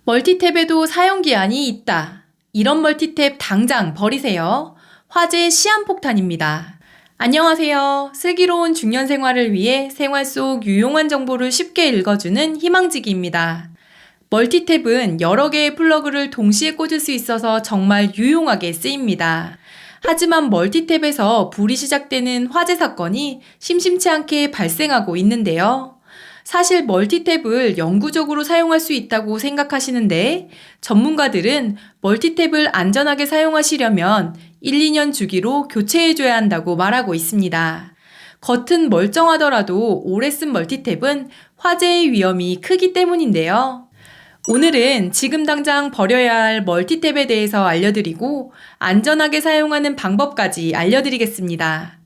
멀티탭에도 사용기한이 있다. 이런 멀티탭 당장 버리세요. 화재 시한폭탄입니다. 안녕하세요. 슬기로운 중년 생활을 위해 생활 속 유용한 정보를 쉽게 읽어주는 희망지기입니다. 멀티탭은 여러 개의 플러그를 동시에 꽂을 수 있어서 정말 유용하게 쓰입니다. 하지만 멀티탭에서 불이 시작되는 화재 사건이 심심치 않게 발생하고 있는데요. 사실 멀티탭을 영구적으로 사용할 수 있다고 생각하시는데 전문가들은 멀티탭을 안전하게 사용하시려면 1, 2년 주기로 교체해줘야 한다고 말하고 있습니다. 겉은 멀쩡하더라도 오래 쓴 멀티탭은 화재의 위험이 크기 때문인데요. 오늘은 지금 당장 버려야 할 멀티탭에 대해서 알려드리고 안전하게 사용하는 방법까지 알려드리겠습니다.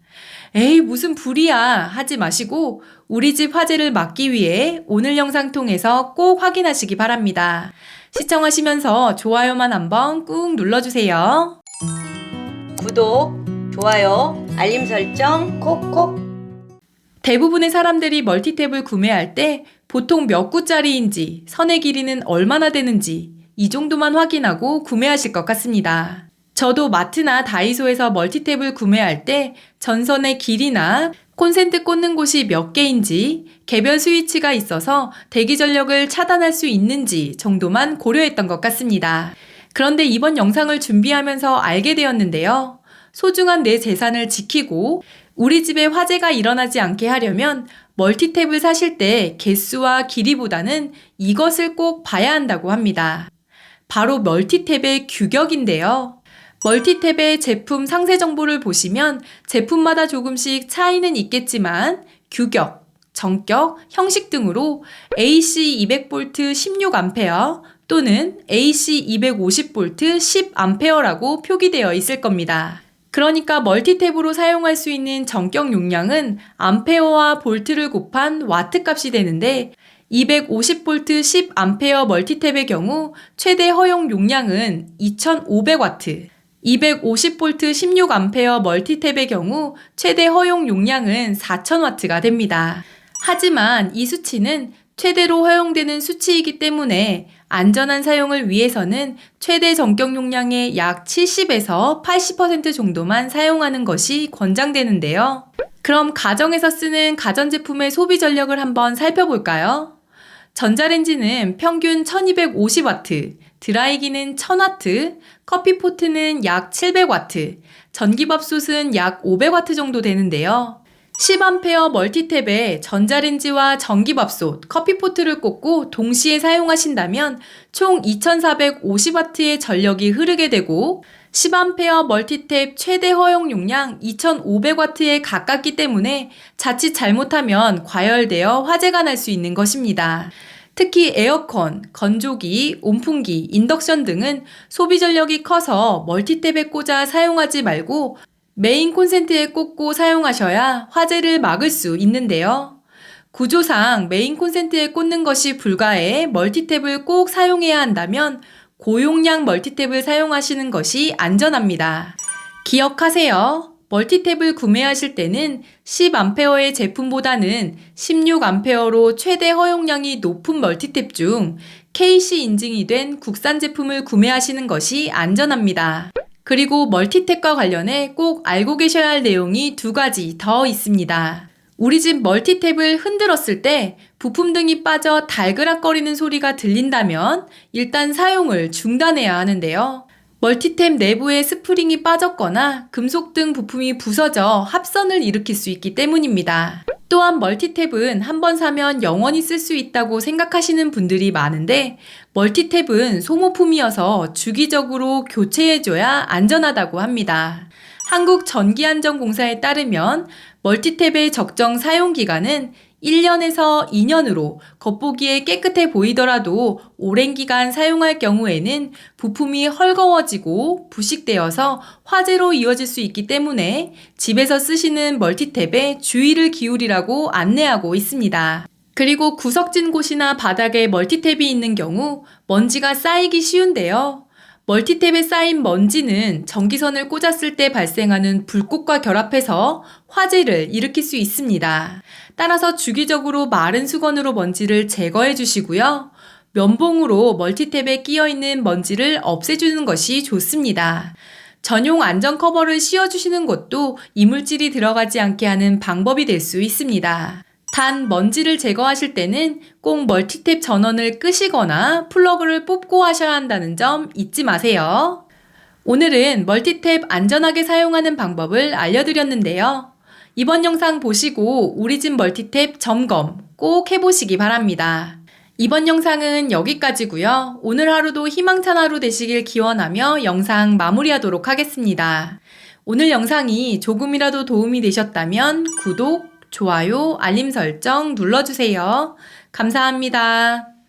에이, 무슨 불이야 하지 마시고 우리 집 화재를 막기 위해 오늘 영상 통해서 꼭 확인하시기 바랍니다. 시청하시면서 좋아요만 한번 꾹 눌러주세요. 구독, 좋아요, 알림 설정 콕콕. 대부분의 사람들이 멀티탭을 구매할 때 보통 몇 구짜리인지, 선의 길이는 얼마나 되는지 이 정도만 확인하고 구매하실 것 같습니다. 저도 마트나 다이소에서 멀티탭을 구매할 때 전선의 길이나 콘센트 꽂는 곳이 몇 개인지, 개별 스위치가 있어서 대기 전력을 차단할 수 있는지 정도만 고려했던 것 같습니다. 그런데 이번 영상을 준비하면서 알게 되었는데요. 소중한 내 재산을 지키고 우리 집에 화재가 일어나지 않게 하려면 멀티탭을 사실 때 개수와 길이보다는 이것을 꼭 봐야 한다고 합니다. 바로 멀티탭의 규격인데요. 멀티탭의 제품 상세 정보를 보시면 제품마다 조금씩 차이는 있겠지만 규격, 전격, 형식 등으로 AC 200V 16A 또는 AC 250V 10A라고 표기되어 있을 겁니다. 그러니까 멀티탭으로 사용할 수 있는 전격 용량은 암페어와 볼트를 곱한 와트 값이 되는데 250V 10A 멀티탭의 경우 최대 허용 용량은 2500W, 250V 16A 멀티탭의 경우 최대 허용 용량은 4000W가 됩니다. 하지만 이 수치는 최대로 허용되는 수치이기 때문에 안전한 사용을 위해서는 최대 전격 용량의 약 70에서 80% 정도만 사용하는 것이 권장되는데요. 그럼 가정에서 쓰는 가전제품의 소비 전력을 한번 살펴볼까요? 전자레인지는 평균 1250W, 드라이기는 1000W, 커피포트는 약 700W, 전기밥솥은 약 500W 정도 되는데요. 10A 멀티탭에 전자레인지와 전기밥솥, 커피포트를 꽂고 동시에 사용하신다면 총 2450W의 전력이 흐르게 되고 10A 멀티탭 최대 허용 용량 2500W에 가깝기 때문에 자칫 잘못하면 과열되어 화재가 날 수 있는 것입니다. 특히 에어컨, 건조기, 온풍기, 인덕션 등은 소비 전력이 커서 멀티탭에 꽂아 사용하지 말고 메인 콘센트에 꽂고 사용하셔야 화재를 막을 수 있는데요. 구조상 메인 콘센트에 꽂는 것이 불가해 멀티탭을 꼭 사용해야 한다면 고용량 멀티탭을 사용하시는 것이 안전합니다. 기억하세요. 멀티탭을 구매하실 때는 10A의 제품보다는 16A로 최대 허용량이 높은 멀티탭 중 KC 인증이 된 국산 제품을 구매하시는 것이 안전합니다. 그리고 멀티탭과 관련해 꼭 알고 계셔야 할 내용이 두 가지 더 있습니다. 우리 집 멀티탭을 흔들었을 때 부품 등이 빠져 달그락거리는 소리가 들린다면 일단 사용을 중단해야 하는데요. 멀티탭 내부에 스프링이 빠졌거나 금속 등 부품이 부서져 합선을 일으킬 수 있기 때문입니다. 또한 멀티탭은 한번 사면 영원히 쓸 수 있다고 생각하시는 분들이 많은데 멀티탭은 소모품이어서 주기적으로 교체해줘야 안전하다고 합니다. 한국전기안전공사에 따르면 멀티탭의 적정 사용기간은 1년에서 2년으로 겉보기에 깨끗해 보이더라도 오랜 기간 사용할 경우에는 부품이 헐거워지고 부식되어서 화재로 이어질 수 있기 때문에 집에서 쓰시는 멀티탭에 주의를 기울이라고 안내하고 있습니다. 그리고 구석진 곳이나 바닥에 멀티탭이 있는 경우 먼지가 쌓이기 쉬운데요. 멀티탭에 쌓인 먼지는 전기선을 꽂았을 때 발생하는 불꽃과 결합해서 화재를 일으킬 수 있습니다. 따라서 주기적으로 마른 수건으로 먼지를 제거해 주시고요. 면봉으로 멀티탭에 끼어있는 먼지를 없애주는 것이 좋습니다. 전용 안전 커버를 씌워주시는 것도 이물질이 들어가지 않게 하는 방법이 될 수 있습니다. 단 먼지를 제거하실 때는 꼭 멀티탭 전원을 끄시거나 플러그를 뽑고 하셔야 한다는 점 잊지 마세요. 오늘은 멀티탭 안전하게 사용하는 방법을 알려드렸는데요. 이번 영상 보시고 우리 집 멀티탭 점검 꼭 해보시기 바랍니다. 이번 영상은 여기까지고요. 오늘 하루도 희망찬 하루 되시길 기원하며 영상 마무리하도록 하겠습니다. 오늘 영상이 조금이라도 도움이 되셨다면 구독, 좋아요, 알림 설정 눌러주세요. 감사합니다.